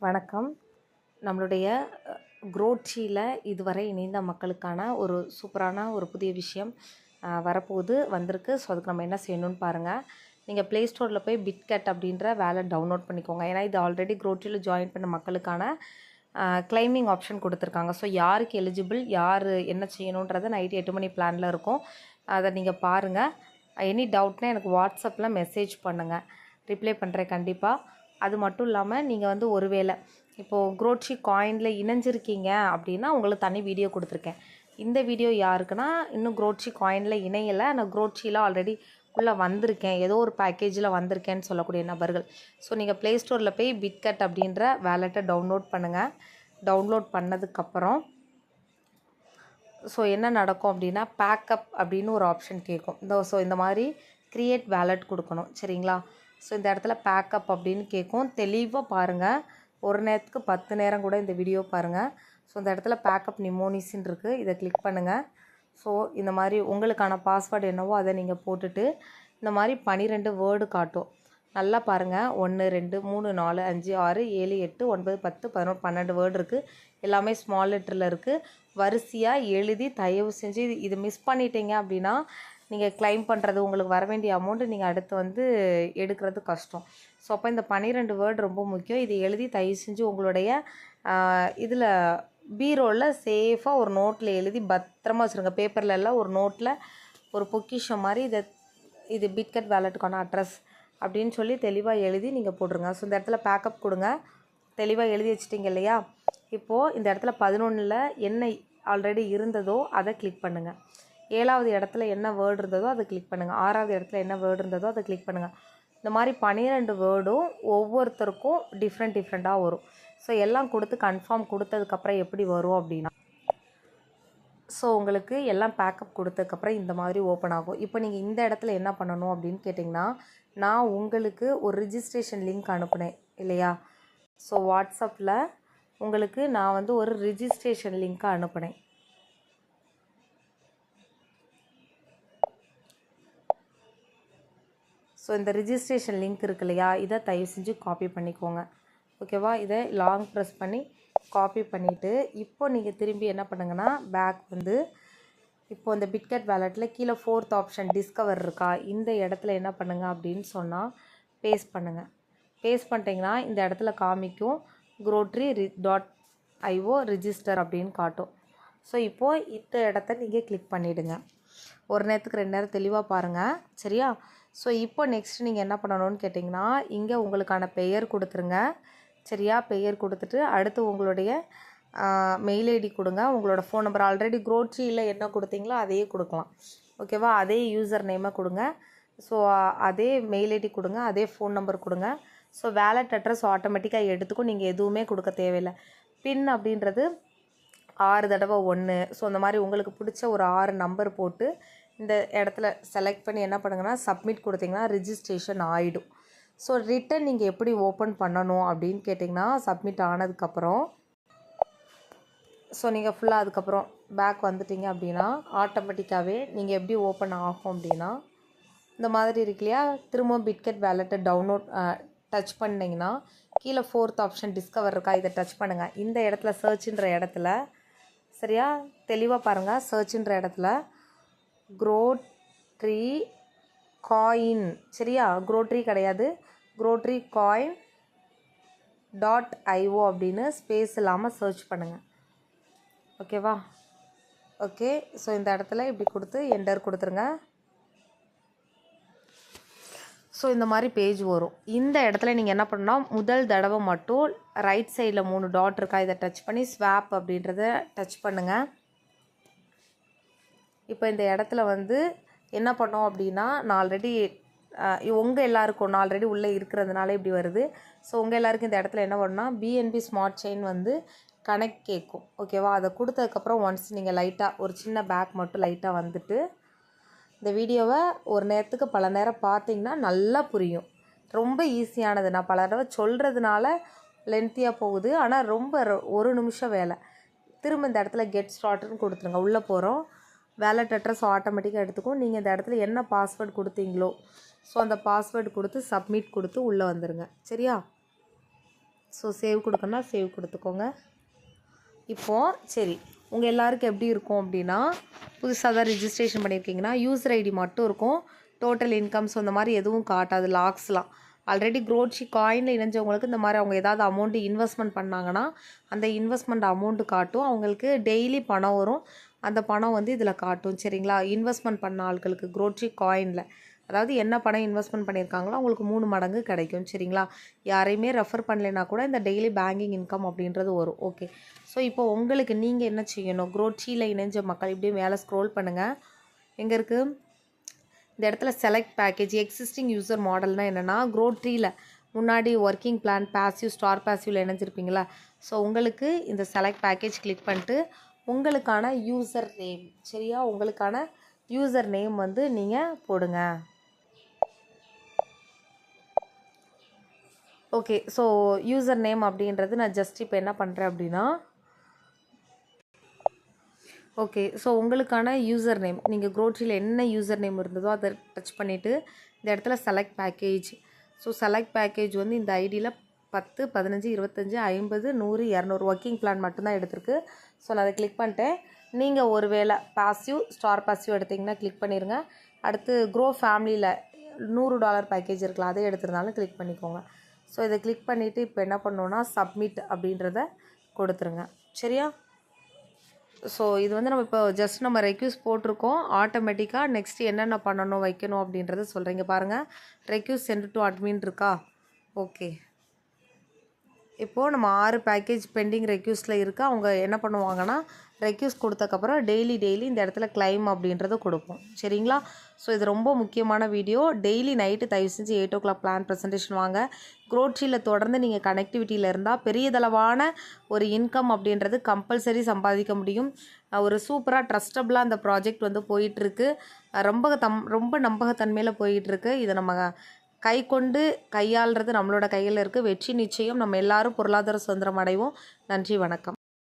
வணக்கம். நம்மளுடைய குரோட்சியில் இதுவரை இணைந்த மக்களுக்கான ஒரு சூப்பரான ஒரு புதிய விஷயம் வரப்போகுது வந்திருக்கு. ஸோ அதுக்கு நம்ம என்ன செய்யணும்னு பாருங்கள். நீங்கள் ப்ளே ஸ்டோரில் போய் பிட்கட் அப்படின்ற வேலட் டவுன்லோட் பண்ணிக்கோங்க. ஏன்னா இது ஆல்ரெடி குரோட்சியில் ஜாயின் பண்ண மக்களுக்கான கிளைமிங் ஆப்ஷன் கொடுத்துருக்காங்க. ஸோ யாருக்கு எலிஜிபிள், யார் என்ன செய்யணுன்றதை நைட்டு 8 மணி பிளானில் இருக்கும். அதை நீங்கள் பாருங்கள். எனி டவுட்னால் எனக்கு வாட்ஸ்அப்பில் மெசேஜ் பண்ணுங்கள், ரிப்ளை பண்ணுறேன் கண்டிப்பாக. அது மட்டும் இல்லாமல் நீங்கள் ஒருவேளை இப்போது குரோட்சி காயினில் இணைஞ்சிருக்கீங்க அப்படின்னா உங்களுக்கு தனி வீடியோ கொடுத்துருக்கேன். இந்த வீடியோ யாருக்குன்னா இன்னும் குரோட்சி காயினில் இணையலை, நான் குரோட்சியில் ஆல்ரெடி உள்ளே வந்திருக்கேன், ஏதோ ஒரு பேக்கேஜில் வந்திருக்கேன்னு சொல்லக்கூடிய நபர்கள். ஸோ நீங்கள் ப்ளே ஸ்டோரில் போய் பிட்கட் அப்படின்ற வேலெட்டை டவுன்லோட் பண்ணுங்கள். டவுன்லோட் பண்ணதுக்கப்புறம் ஸோ என்ன நடக்கும் அப்படின்னா பேக்கப் அப்படின்னு ஒரு ஆப்ஷன் கேட்கும். இந்த மாதிரி க்ரியேட் வேலட் கொடுக்கணும், சரிங்களா? ஸோ இந்த இடத்துல பேக்கப் அப்படின்னு கேட்கும். தெளிவாக பாருங்கள், ஒரு நேரத்துக்கு 10 நேரம் கூட இந்த வீடியோ பாருங்கள். ஸோ இந்த இடத்துல பேக்கப் நிமோனிஸ்ன்னு இருக்குது, இதை கிளிக் பண்ணுங்கள். ஸோ இந்த மாதிரி உங்களுக்கான பாஸ்வேர்டு என்னவோ அதை நீங்கள் போட்டுட்டு இந்த மாதிரி 12 வேர்டு காட்டும். நல்லா பாருங்கள். 1 2 3 4 5 6 7 8 9 10 11 12 வேர்டு இருக்குது. எல்லாமே ஸ்மால் லெட்டரில் இருக்குது. வரிசையாக எழுதி தயவு செஞ்சு இது மிஸ் பண்ணிட்டீங்க அப்படின்னா நீங்கள் கிளைம் பண்ணுறது, உங்களுக்கு வர வேண்டிய அமௌண்ட்டு நீங்கள் அடுத்து எடுக்கிறது கஷ்டம். ஸோ அப்போ இந்த 12 வேர்டு ரொம்ப முக்கியம். இதை எழுதி தயவு செஞ்சு உங்களுடைய இதில் பீரோவில் சேஃபாக ஒரு நோட்டில் எழுதி பத்திரமா வச்சுருங்க. பேப்பரில் எல்லாம் ஒரு நோட்டில் ஒரு பொக்கிஷம் மாதிரி இது பிட்கட் வேலெட்டுக்கான அட்ரஸ் அப்படின்னு சொல்லி தெளிவாக எழுதி நீங்கள் போட்டுருங்க. ஸோ இந்த இடத்துல பேக்கப் கொடுங்க. தெளிவாக எழுதி வச்சிட்டிங்க இல்லையா? இப்போது இந்த இடத்துல 11ல் என்ன ஆல்ரெடி இருந்ததோ அதை கிளிக் பண்ணுங்கள். 7வது இடத்துல என்ன வேர்டு இருந்ததோ அதை கிளிக் பண்ணுங்கள். 6வது இடத்துல என்ன வேர்டு இருந்ததோ அதை கிளிக் பண்ணுங்கள். இந்த மாதிரி 12 வேர்டும் ஒவ்வொருத்தருக்கும் டிஃப்ரெண்ட்டாக வரும். ஸோ எல்லாம் கொடுத்து கன்ஃபார்ம் கொடுத்ததுக்கப்புறம் எப்படி வரும் அப்படின்னா, ஸோ உங்களுக்கு எல்லாம் பேக்கப் கொடுத்ததுக்கப்புறம் இந்த மாதிரி ஓப்பன் ஆகும். இப்போ நீங்கள் இந்த இடத்துல என்ன பண்ணணும் அப்படின்னு கேட்டிங்கன்னா, நான் உங்களுக்கு ஒரு ரிஜிஸ்ட்ரேஷன் லிங்க் அனுப்புனேன் இல்லையா? ஸோ வாட்ஸ்அப்பில் உங்களுக்கு நான் ஒரு ரிஜிஸ்ட்ரேஷன் லிங்க்கை அனுப்புனேன். ஸோ இந்த ரிஜிஸ்ட்ரேஷன் லிங்க் இருக்கு இல்லையா, இதை தயவு செஞ்சு காப்பி பண்ணிக்கோங்க, ஓகேவா? இதை லாங் ப்ரெஸ் பண்ணி காப்பி பண்ணிவிட்டு இப்போ நீங்கள் திரும்பி என்ன பண்ணுங்கன்னா பேக் இப்போ இந்த பிட்கட் வேலெட்டில் கீழே 4th ஆப்ஷன் டிஸ்கவர் இருக்கா, இந்த இடத்துல என்ன பண்ணுங்கள் அப்படின்னு சொன்னால் பேஸ்ட் பண்ணுங்கள். பேஸ்ட் பண்ணிட்டீங்கன்னா இந்த இடத்துல காமிக்கும் grotri.io ரிஜிஸ்டர் அப்படின்னு காட்டும். ஸோ இப்போது இந்த இடத்த நீங்கள் கிளிக் பண்ணிவிடுங்க. ஒரு நேரத்துக்கு 2 நேரம் தெளிவாக பாருங்கள், சரியா? ஸோ இப்போ நெக்ஸ்ட் நீங்கள் என்ன பண்ணணும்னு கேட்டிங்கன்னா, இங்கே உங்களுக்கான பெயர் கொடுத்துருங்க, சரியா? பெயர் கொடுத்துட்டு அடுத்து உங்களுடைய மெயில் ஐடி கொடுங்க. உங்களோட ஃபோன் நம்பர் ஆல்ரெடி குரோட்சியில் என்ன கொடுத்தீங்களோ அதையே கொடுக்கலாம், ஓகேவா? அதே யூசர் நேமை கொடுங்க. ஸோ அதே மெயில் ஐடி கொடுங்க, அதே ஃபோன் நம்பர் கொடுங்க. ஸோ வேலட் அட்ரஸ் ஆட்டோமேட்டிக்காக எடுத்துக்கும், நீங்கள் எதுவுமே கொடுக்க தேவையில்லை. பின் அப்படின்றது 6 தடவை 1. ஸோ அந்த மாதிரி உங்களுக்கு பிடிச்ச ஒரு 6 நம்பர் போட்டு இந்த இடத்துல செலக்ட் பண்ணி என்ன பண்ணுங்கன்னா சப்மிட் கொடுத்தீங்கன்னா ரிஜிஸ்ட்ரேஷன் ஆகிடும். ஸோ ரிட்டன் நீங்கள் எப்படி ஓப்பன் பண்ணணும் அப்படின்னு கேட்டிங்கன்னா, சப்மிட் ஆனதுக்கப்புறம் ஸோ நீங்கள் ஃபுல்லாக அதுக்கப்புறம் பேக் வந்துட்டீங்க அப்படின்னா ஆட்டோமேட்டிக்காகவே நீங்கள் எப்படி ஓப்பன் ஆகும் அப்படின்னா, இந்த மாதிரி இருக்கு இல்லையா, திரும்ப பிட்கட் வேலெட்டை டவுன்லோட் டச் பண்ணிங்கன்னா கீழே 4th ஆப்ஷன் டிஸ்கவர் இருக்கா, இதை டச் பண்ணுங்கள். இந்த இடத்துல சர்ச்ன்ற இடத்துல, சரியா? தெளிவாக பாருங்கள். சர்ச்ன்ற இடத்துல குரோட்ரி காயின், சரியா? குரோட்ரி கிடையாது, குரோட்ரி காயின் .io அப்படின்னு ஸ்பேஸ் இல்லாமல் சர்ச் பண்ணுங்கள், ஓகேவா? ஓகே. ஸோ இந்த இடத்துல இப்படி கொடுத்து என்டர் கொடுத்துருங்க. ஸோ இந்த மாதிரி பேஜ் வரும். இந்த இடத்துல நீங்கள் என்ன பண்ணணும்னா முதல் தடவை மட்டும் ரைட் சைடில் 3 டாட் இருக்கா, இதை டச் பண்ணி ஸ்வாப் அப்படின்றத டச் பண்ணுங்கள். இப்போ இந்த இடத்துல என்ன பண்ணோம் அப்படின்னா, நான் ஆல்ரெடி உங்கள் எல்லாருக்கும் நான் ஆல்ரெடி உள்ளே இருக்கிறதுனால இப்படி வருது. ஸோ உங்கள் எல்லாருக்கும் இந்த இடத்துல என்ன பண்ணணும்னா பிஎன்பி ஸ்மார்ட் செயின் கனெக்ட் கேட்கும், ஓகேவா? அதை கொடுத்ததுக்கப்புறம் ஒன்ஸ் நீங்கள் லைட்டாக ஒரு சின்ன பேக் மட்டும் லைட்டாக வந்துட்டு இந்த வீடியோவை ஒரு நேரத்துக்கு பல நேரம் பார்த்தீங்கன்னா நல்லா புரியும். ரொம்ப ஈஸியானது. நான் பல தடவை சொல்கிறதுனால லென்த்தியாக போகுது, ஆனால் ரொம்ப 1 நிமிஷம் வேலை. திரும்ப இந்த இடத்துல கெட் ஸ்டார்ட்னு கொடுத்துருங்க. உள்ளே போகிறோம், வேலட் அட்ரஸ் ஆட்டோமேட்டிக்காக எடுத்துக்கும். நீங்கள் இந்த இடத்துல என்ன பாஸ்வேர்டு கொடுத்தீங்களோ ஸோ அந்த பாஸ்வேர்டு கொடுத்து சப்மிட் கொடுத்து உள்ளே வந்துடுங்க, சரியா? ஸோ சேவ் கொடுக்கணும்னா சேவ் கொடுத்துக்கோங்க. இப்போது சரி, உங்கள் எல்லாருக்கும் எப்படி இருக்கும் அப்படின்னா, புதுசாக தான் ரிஜிஸ்ட்ரேஷன் பண்ணியிருக்கீங்கன்னா யூசர் ஐடி மட்டும் இருக்கும், டோட்டல் இன்கம்ஸ் அந்த மாதிரி எதுவும் காட்டாது. லாக்ஸ்லாம் ஆல்ரெடி க்ரோட்ஷி காயினில் இணைஞ்சவங்களுக்கு இந்த மாதிரி அவங்க ஏதாவது அமௌண்ட்டு இன்வெஸ்ட்மெண்ட் பண்ணாங்கன்னா அந்த இன்வெஸ்ட்மெண்ட் அமௌண்ட்டு காட்டும். அவங்களுக்கு டெய்லி பணம் வரும், அந்த பணம் வந்து இதில் காட்டும். சரிங்களா? இன்வெஸ்ட்மெண்ட் பண்ண ஆட்களுக்கு க்ரோட்ஷி காயினில், அதாவது என்ன பணம் இன்வெஸ்ட்மெண்ட் பண்ணியிருக்காங்களோ அவங்களுக்கு 3 மடங்கு கிடைக்கும். சரிங்களா? யாரையுமே ரெஃபர் பண்ணலைன்னா கூட இந்த டெய்லி பேங்கிங் இன்கம் அப்படின்றது வரும். ஓகே, ஸோ இப்போ உங்களுக்கு நீங்கள் என்ன செய்யணும், க்ரோட்ஷியில் இணைஞ்ச மக்கள் இப்படியே மேலே ஸ்க்ரோல் பண்ணுங்கள். எங்கே இருக்குது இந்த இடத்துல செலக்ட் பேக்கேஜ் எக்ஸிஸ்டிங் யூசர் மாடல்னால் என்னென்னா, க்ரோட்ஷியில் முன்னாடி ஒர்க்கிங் பிளான் பாசிவ் ஸ்டார் பாசிவில் இணைஞ்சிருப்பீங்களா. ஸோ உங்களுக்கு இந்த செலக்ட் பேக்கேஜ் கிளிக் பண்ணிட்டு உங்களுக்கான யூசர் நேம், சரியா, உங்களுக்கான யூசர் நேம் வந்து நீங்கள் போடுங்க. ஓகே, ஸோ யூசர் நேம் அப்படின்றது நான் ஜஸ்ட் இப்போ என்ன பண்ணுறேன் அப்படின்னா, ஓகே, ஸோ உங்களுக்கான யூசர் நேம் நீங்கள் க்ரோட்ஷியில் என்ன யூசர் நேம் இருந்ததோ அதை டச் பண்ணிவிட்டு இந்த இடத்துல select package. So select package வந்து இந்த ஐடியில் 10, 15, 25, 50, 100, 200 ஒர்க்கிங் பிளான் மட்டும்தான் எடுத்திருக்கு. ஸோ நான் அதை கிளிக் பண்ணிட்டேன். நீங்கள் ஒரு வேளை பாசிவ் ஸ்டார் பாசிவ் எடுத்திங்கன்னா கிளிக் பண்ணிடுங்க. அடுத்து க்ரோ ஃபேமிலியில் $100 பேக்கேஜ் இருக்கலாம், அதை எடுத்திருந்தாலும் கிளிக் பண்ணிக்கோங்க. ஸோ இதை கிளிக் பண்ணிவிட்டு இப்போ என்ன பண்ணணுன்னா சப்மிட் அப்படின்றத கொடுத்துருங்க. சரியா? ஸோ இது வந்து நம்ம இப்போ ஜஸ்ட் நம்ம ரெக்யூஸ்ட் போட்டிருக்கோம். ஆட்டோமேட்டிக்காக நெக்ஸ்ட்டு என்னென்ன பண்ணணும் வைக்கணும் அப்படின்றத சொல்கிறீங்க பாருங்கள். ரெக்யூஸ்ட் சென்ட் டு அட்மின் இருக்கா? ஓகே, இப்போது நம்ம 6 பேக்கேஜ் பெண்டிங் ரெக்யூஸ்ட்டில் இருக்குது. அவங்க என்ன பண்ணுவாங்கன்னா ரெக்யூஸ்ட் கொடுத்தக்கப்புறம் டெய்லி இந்த இடத்துல கிளைம் அப்படின்றத கொடுப்போம். சரிங்களா? ஸோ இது ரொம்ப முக்கியமான வீடியோ. டெய்லி நைட்டு தயவு செஞ்சு 8 o'clock பிளான் ப்ரெசன்டேஷன் வாங்க. க்ரோட்ஷியில் தொடர்ந்து நீங்கள் கனெக்டிவிட்டியில் இருந்தால் பெரியதளவான ஒரு இன்கம் அப்படின்றது கம்பல்சரி சம்பாதிக்க முடியும். ஒரு சூப்பராக ட்ரஸ்டபுளாக அந்த ப்ராஜெக்ட் வந்து போயிட்டுருக்கு. ரொம்ப நம்பகத்தன்மையில் போயிட்டுருக்கு. இதை நம்ம கை கொண்டு கையாளுறது நம்மளோட கையில் இருக்குது. வெற்றி நிச்சயம். நம்ம எல்லாரும் பொருளாதார சுதந்திரம் அடைவோம். நன்றி, வணக்கம்.